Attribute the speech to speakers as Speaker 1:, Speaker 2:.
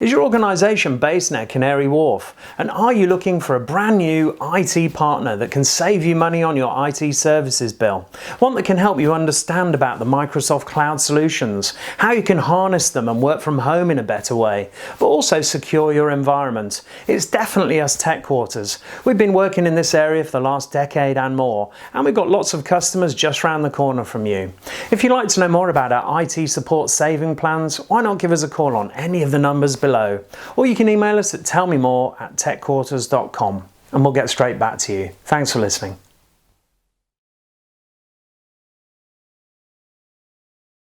Speaker 1: Is your organisation based near Canary Wharf? And are you looking for a brand new IT partner that can save you money on your IT services bill? One that can help you understand about the Microsoft Cloud solutions, how you can harness them and work from home in a better way, but also secure your environment. It's definitely us TechQuarters. We've been working in this area for the last decade and more, and we've got lots of customers just round the corner from you. If you'd like to know more about our IT support saving plans, why not give us a call on any of the numbers below, or you can email us at tellmemore@techquarters.com and we'll get straight back to you. Thanks for listening.